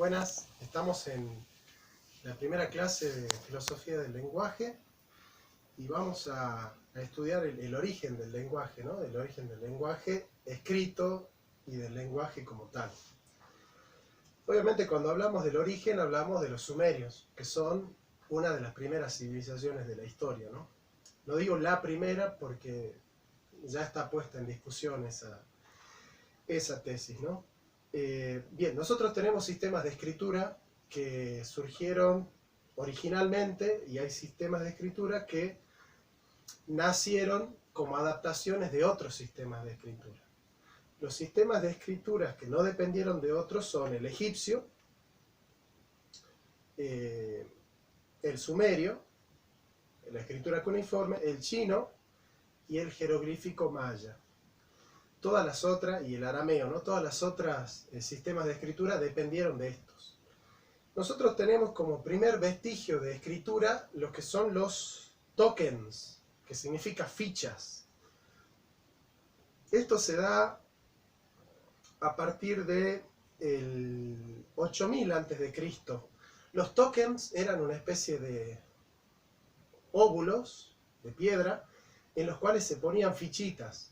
Buenas, estamos en la primera clase de filosofía del lenguaje y vamos a estudiar el origen del lenguaje, ¿no? El origen del lenguaje escrito y del lenguaje como tal. Obviamente cuando hablamos del origen hablamos de los sumerios, que son una de las primeras civilizaciones de la historia, ¿no? No digo la primera porque ya está puesta en discusión esa tesis, ¿no? Bien, nosotros tenemos sistemas de escritura que surgieron originalmente y hay sistemas de escritura que nacieron como adaptaciones de otros sistemas de escritura. Los sistemas de escrituras que no dependieron de otros son el egipcio, el sumerio, la escritura cuneiforme, el chino y el jeroglífico maya. Todas las otras, y el arameo, ¿no? Todas las otras sistemas de escritura dependieron de estos. Nosotros tenemos como primer vestigio de escritura lo que son los tokens, que significa fichas. Esto se da a partir de el 8000 a.C. Los tokens eran una especie de óvulos de piedra en los cuales se ponían fichitas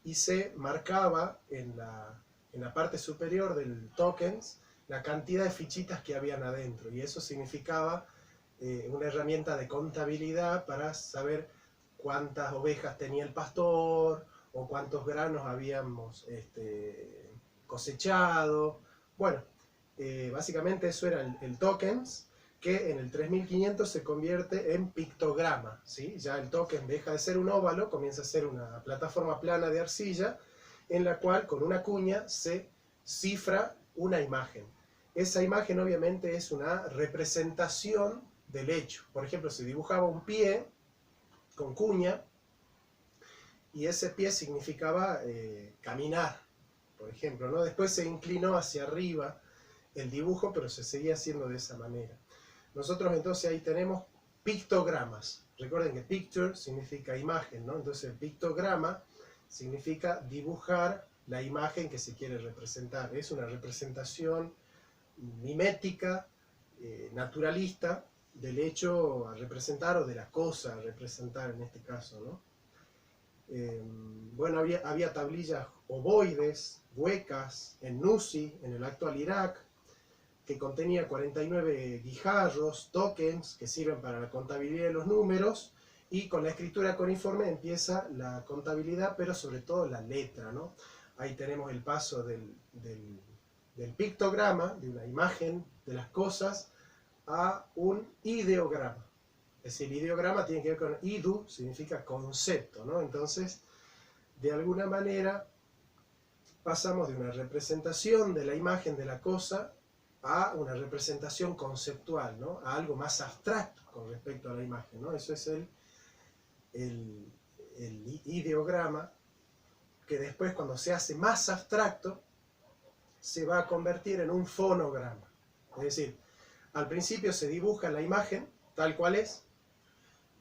y se marcaba en la parte superior del tokens la cantidad de fichitas que habían adentro, y eso significaba una herramienta de contabilidad para saber cuántas ovejas tenía el pastor o cuántos granos habíamos cosechado. Bueno, básicamente eso era el tokens, que en el 3500 se convierte en pictograma, ¿sí? Ya el token deja de ser un óvalo, comienza a ser una plataforma plana de arcilla en la cual con una cuña se cifra una imagen. Esa imagen obviamente es una representación del hecho. Por ejemplo, se dibujaba un pie con cuña y ese pie significaba caminar, por ejemplo, ¿no? Después se inclinó hacia arriba el dibujo, pero se seguía haciendo de esa manera. Nosotros entonces ahí tenemos pictogramas. Recuerden que picture significa imagen, ¿no? Entonces el pictograma significa dibujar la imagen que se quiere representar. Es una representación mimética, naturalista, del hecho a representar o de la cosa a representar en este caso, ¿no? Bueno, había tablillas ovoides, huecas, en Nusi, en el actual Irak, que contenía 49 guijarros, tokens, que sirven para la contabilidad de los números, y con la escritura cuneiforme empieza la contabilidad, pero sobre todo la letra, ¿no? Ahí tenemos el paso del pictograma, de una imagen de las cosas, a un ideograma. Es decir, ideograma tiene que ver con idu, significa concepto, ¿no? Entonces, de alguna manera, pasamos de una representación de la imagen de la cosa a una representación conceptual, ¿no? A algo más abstracto con respecto a la imagen, ¿no? Eso es el ideograma, que después, cuando se hace más abstracto, se va a convertir en un fonograma. Es decir, al principio se dibuja la imagen tal cual es,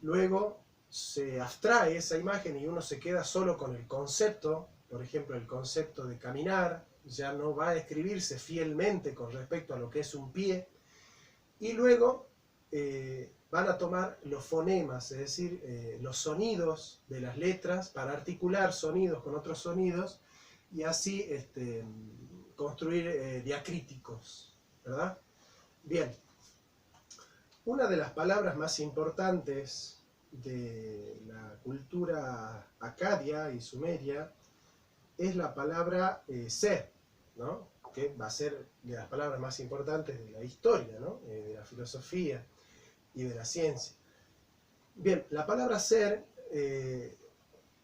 luego se abstrae esa imagen y uno se queda solo con el concepto. Por ejemplo, el concepto de caminar ya no va a escribirse fielmente con respecto a lo que es un pie, y luego van a tomar los fonemas, es decir, los sonidos de las letras para articular sonidos con otros sonidos y así construir diacríticos, ¿verdad? Bien, una de las palabras más importantes de la cultura acadia y sumeria es la palabra ser, ¿no? Que va a ser de las palabras más importantes de la historia, ¿no? De la filosofía y de la ciencia. Bien, la palabra ser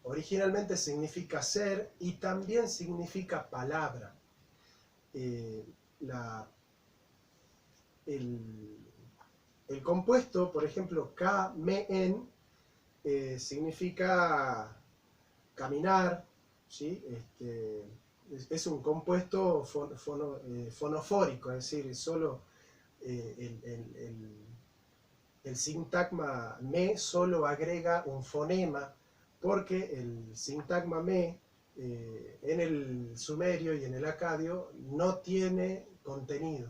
originalmente significa ser y también significa palabra. El compuesto, por ejemplo, ka-me-en, significa caminar, ¿sí? Es un compuesto fonofórico, es decir, solo el sintagma me solo agrega un fonema, porque el sintagma me en el sumerio y en el acadio no tiene contenido.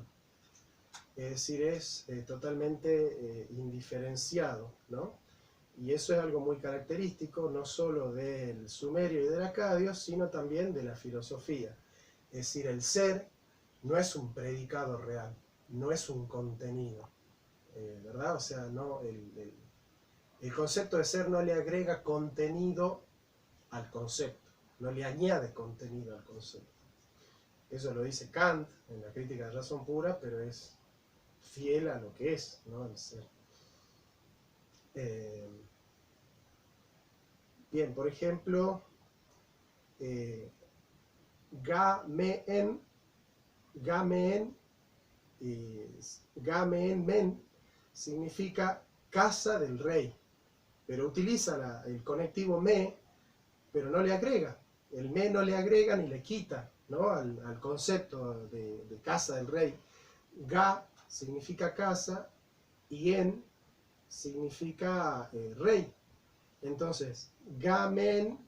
es decir, es totalmente indiferenciado, ¿no? Y eso es algo muy característico, no solo del sumerio y del acadio, sino también de la filosofía. Es decir, el ser no es un predicado real, no es un contenido, ¿verdad? O sea, no, el concepto de ser no le agrega contenido al concepto, no le añade contenido al concepto. Eso lo dice Kant en la crítica de razón pura, pero es fiel a lo que es, ¿no? El ser. Bien, por ejemplo, Gameen, Gameen, Gameen Men significa casa del rey, pero utiliza el conectivo me, pero no le agrega. El me no le agrega ni le quita, ¿no? al concepto de casa del rey. Ga significa casa y en significa rey. Entonces, Gamen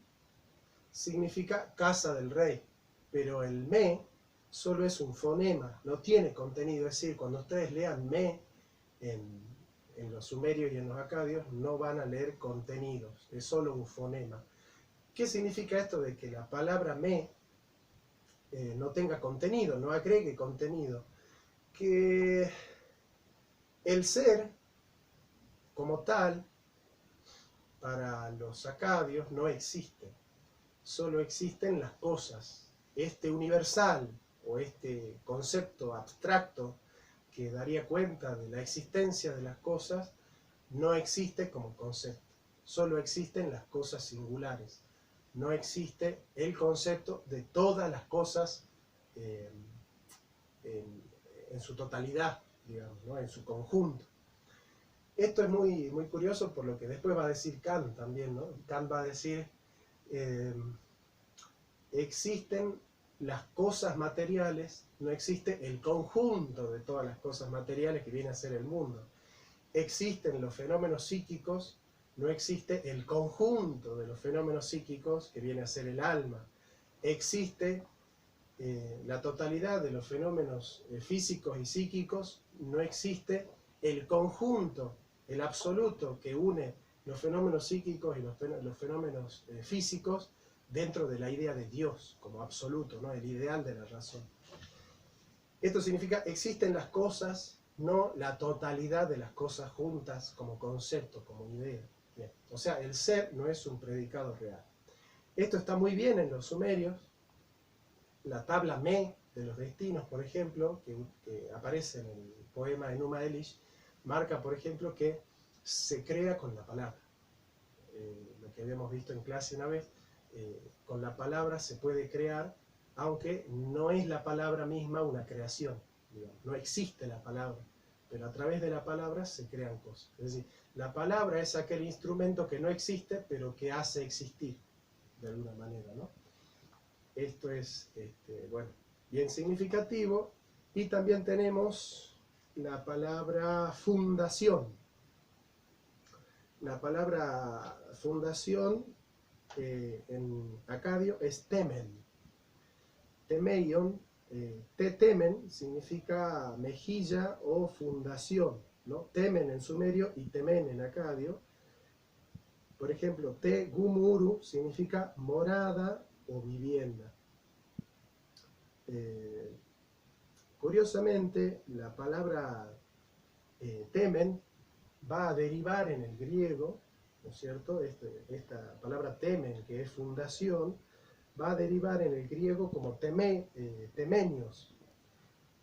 significa casa del rey, pero el me solo es un fonema, no tiene contenido. Es decir, cuando ustedes lean me en los sumerios y en los acadios, no van a leer contenidos, es solo un fonema. ¿Qué significa esto de que la palabra me no tenga contenido, no agregue contenido? Que el ser, como tal, para los acadios no existe. Solo existen las cosas. Este universal o este concepto abstracto que daría cuenta de la existencia de las cosas no existe como concepto. Solo existen las cosas singulares. No existe el concepto de todas las cosas en su totalidad, digamos, ¿no? En su conjunto. Esto es muy, muy curioso por lo que después va a decir Kant también, ¿no? Kant va a decir, existen las cosas materiales, no existe el conjunto de todas las cosas materiales que viene a ser el mundo. Existen los fenómenos psíquicos, no existe el conjunto de los fenómenos psíquicos que viene a ser el alma. Existe la totalidad de los fenómenos físicos y psíquicos, no existe el conjunto, el absoluto que une los fenómenos psíquicos y los fenómenos físicos dentro de la idea de Dios como absoluto, ¿no? El ideal de la razón. Esto significa existen las cosas, no la totalidad de las cosas juntas como concepto, como idea. Bien. O sea, el ser no es un predicado real. Esto está muy bien en los sumerios. La tabla Me de los destinos, por ejemplo, que aparece en el poema Enuma Elish, marca, por ejemplo, que se crea con la palabra. Lo que habíamos visto en clase una vez, con la palabra se puede crear, aunque no es la palabra misma una creación, digamos. No existe la palabra, pero a través de la palabra se crean cosas. Es decir, la palabra es aquel instrumento que no existe, pero que hace existir, de alguna manera, ¿no? Esto es, bueno, bien significativo. Y también tenemos la palabra fundación. La palabra fundación en acadio es temen. Temeion, temen significa mejilla o fundación, ¿no? Temen en sumerio y temen en acadio. Por ejemplo, te gumuru significa morada o vivienda. Curiosamente, la palabra temen va a derivar en el griego, ¿no es cierto? Esta palabra temen, que es fundación, va a derivar en el griego como temenios.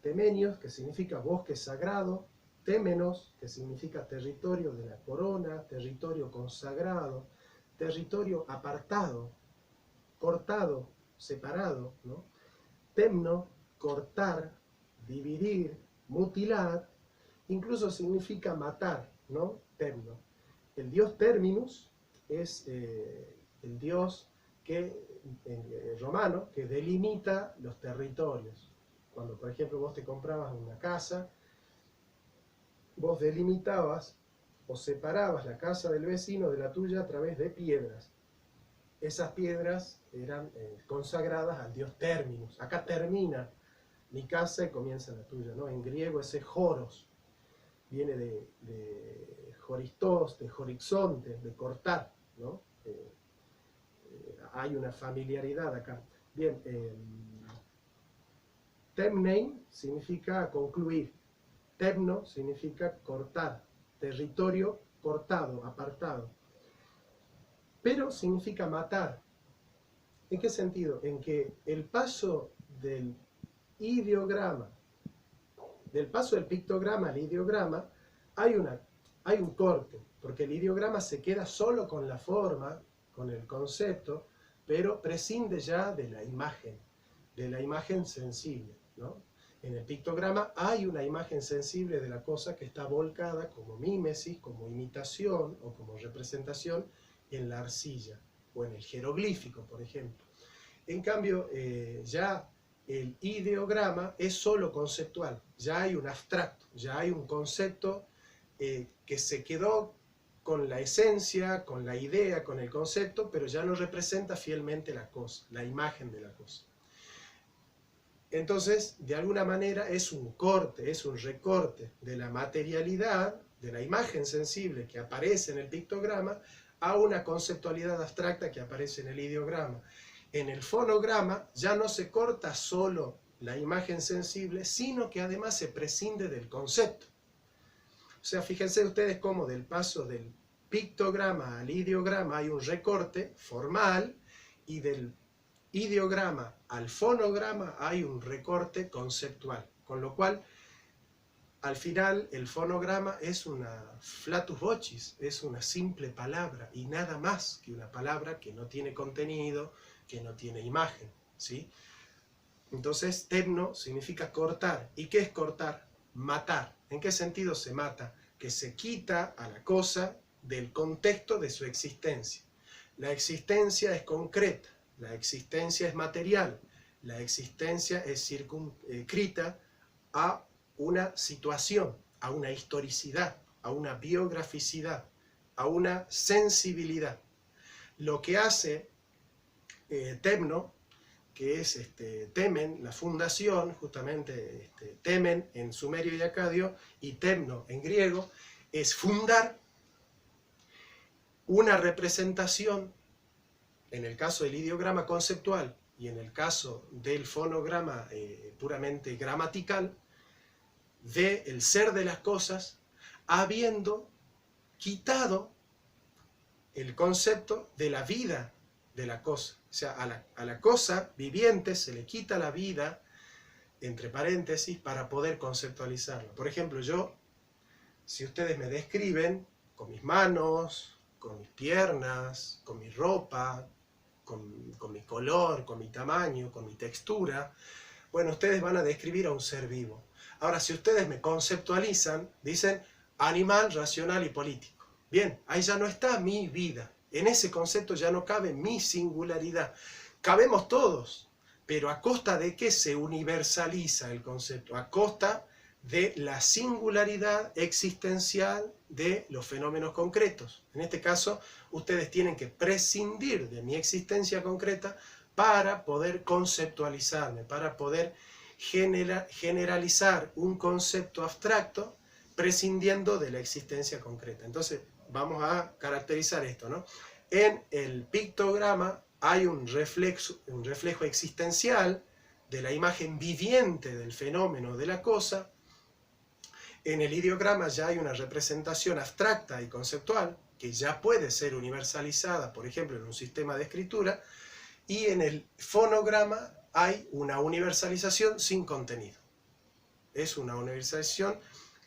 Temenios, que significa bosque sagrado, témenos, que significa territorio de la corona, territorio consagrado, territorio apartado, cortado, separado, ¿no? Temno, cortar, dividir, mutilar, incluso significa matar, ¿no? Temno. El dios Terminus es el dios romano que delimita los territorios. Cuando, por ejemplo, vos te comprabas una casa, vos delimitabas o separabas la casa del vecino de la tuya a través de piedras. Esas piedras eran consagradas al dios Terminus. Acá termina mi casa y comienza la tuya, ¿no? En griego ese joros viene de joristos, de horizonte, de cortar, ¿no? Hay una familiaridad acá. Bien, temnein significa concluir, temno significa cortar, territorio cortado, apartado, pero significa matar. ¿En qué sentido? En que el paso del ideograma, del paso del pictograma al ideograma, hay un corte, porque el ideograma se queda solo con la forma, con el concepto, pero prescinde ya de la imagen sensible, ¿no? En el pictograma hay una imagen sensible de la cosa que está volcada como mímesis, como imitación o como representación en la arcilla o en el jeroglífico, por ejemplo. En cambio, ya el ideograma es solo conceptual, ya hay un abstracto, ya hay un concepto que se quedó con la esencia, con la idea, con el concepto, pero ya no representa fielmente la cosa, la imagen de la cosa. Entonces, de alguna manera es un corte, es un recorte de la materialidad, de la imagen sensible que aparece en el pictograma, a una conceptualidad abstracta que aparece en el ideograma. En el fonograma ya no se corta solo la imagen sensible, sino que además se prescinde del concepto. O sea, fíjense ustedes cómo del paso del pictograma al ideograma hay un recorte formal y del ideograma al fonograma hay un recorte conceptual, con lo cual al final el fonograma es una flatus vocis, es una simple palabra y nada más que una palabra que no tiene contenido, que no tiene imagen, ¿sí? Entonces temno significa cortar. ¿Y qué es cortar? Matar. ¿En qué sentido se mata? Que se quita a la cosa del contexto de su existencia. La existencia es concreta. La existencia es material, la existencia es circunscrita a una situación, a una historicidad, a una biograficidad, a una sensibilidad. Lo que hace Temno, que es temen, la fundación, justamente temen en sumerio y acadio, y temno en griego, es fundar una representación. En el caso del ideograma conceptual y en el caso del fonograma puramente gramatical, del ser de las cosas, habiendo quitado el concepto de la vida de la cosa. O sea, a la cosa viviente se le quita la vida, entre paréntesis, para poder conceptualizarla. Por ejemplo, yo, si ustedes me describen con mis manos, con mis piernas, con mi ropa, con mi color, con mi tamaño, con mi textura, bueno, ustedes van a describir a un ser vivo. Ahora, si ustedes me conceptualizan, dicen animal, racional y político. Bien, ahí ya no está mi vida. En ese concepto ya no cabe mi singularidad. Cabemos todos, pero ¿a costa de qué se universaliza el concepto? A costa de la singularidad existencial de los fenómenos concretos. En este caso, ustedes tienen que prescindir de mi existencia concreta para poder conceptualizarme, para poder generalizar un concepto abstracto prescindiendo de la existencia concreta. Entonces, vamos a caracterizar esto, ¿no? En el pictograma hay un reflejo existencial de la imagen viviente del fenómeno de la cosa. En el ideograma ya hay una representación abstracta y conceptual que ya puede ser universalizada, por ejemplo, en un sistema de escritura, y en el fonograma hay una universalización sin contenido. Es una universalización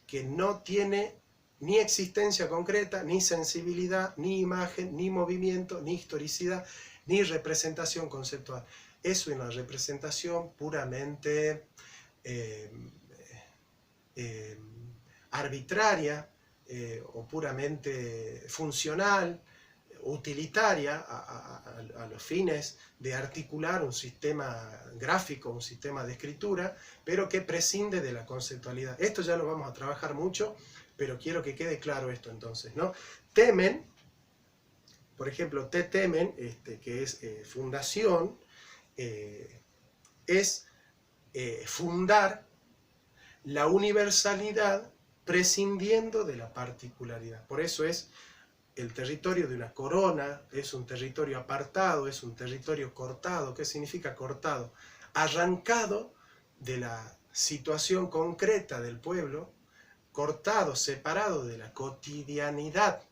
que no tiene ni existencia concreta, ni sensibilidad, ni imagen, ni movimiento, ni historicidad, ni representación conceptual. Es una representación puramente arbitraria o puramente funcional, utilitaria a los fines de articular un sistema gráfico, un sistema de escritura, pero que prescinde de la conceptualidad. Esto ya lo vamos a trabajar mucho, pero quiero que quede claro esto entonces, ¿no? Temen, por ejemplo, temen, que es fundación, es fundar la universalidad prescindiendo de la particularidad. Por eso es el territorio de una corona, es un territorio apartado, es un territorio cortado. ¿Qué significa cortado? Arrancado de la situación concreta del pueblo, cortado, separado de la cotidianidad,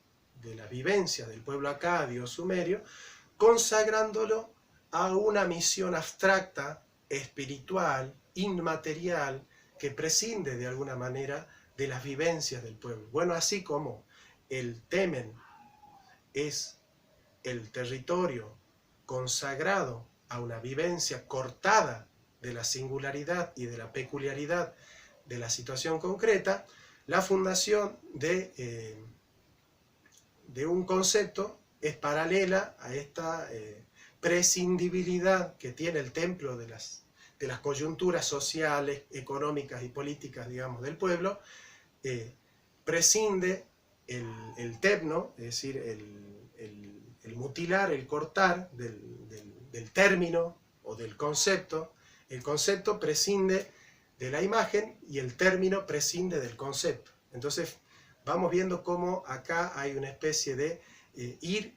de la vivencia del pueblo acadio o sumerio, consagrándolo a una misión abstracta, espiritual, inmaterial, que prescinde de alguna manera de las vivencias del pueblo. Bueno, así como el Temen es el territorio consagrado a una vivencia cortada de la singularidad y de la peculiaridad de la situación concreta, la fundación de un concepto es paralela a esta prescindibilidad que tiene el templo de las coyunturas sociales, económicas y políticas, digamos, del pueblo. Prescinde el tebno, es decir, el mutilar, el cortar del término o del concepto. El concepto prescinde de la imagen y el término prescinde del concepto. Entonces vamos viendo cómo acá hay una especie de ir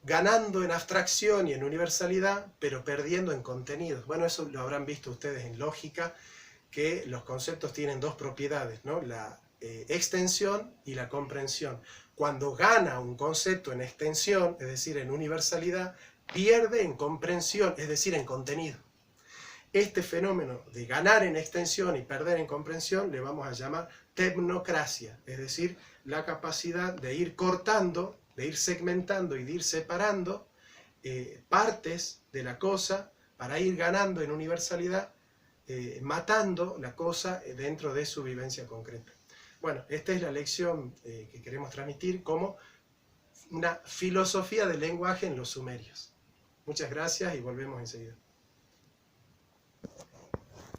ganando en abstracción y en universalidad, pero perdiendo en contenidos. Bueno, eso lo habrán visto ustedes en lógica, que los conceptos tienen dos propiedades, ¿no? La extensión y la comprensión. Cuando gana un concepto en extensión, es decir, en universalidad, pierde en comprensión, es decir, en contenido. Este fenómeno de ganar en extensión y perder en comprensión le vamos a llamar tebnocracia, es decir, la capacidad de ir cortando, de ir segmentando y de ir separando partes de la cosa para ir ganando en universalidad, matando la cosa dentro de su vivencia concreta. Bueno, esta es la lección que queremos transmitir como una filosofía del lenguaje en los sumerios. Muchas gracias y volvemos enseguida.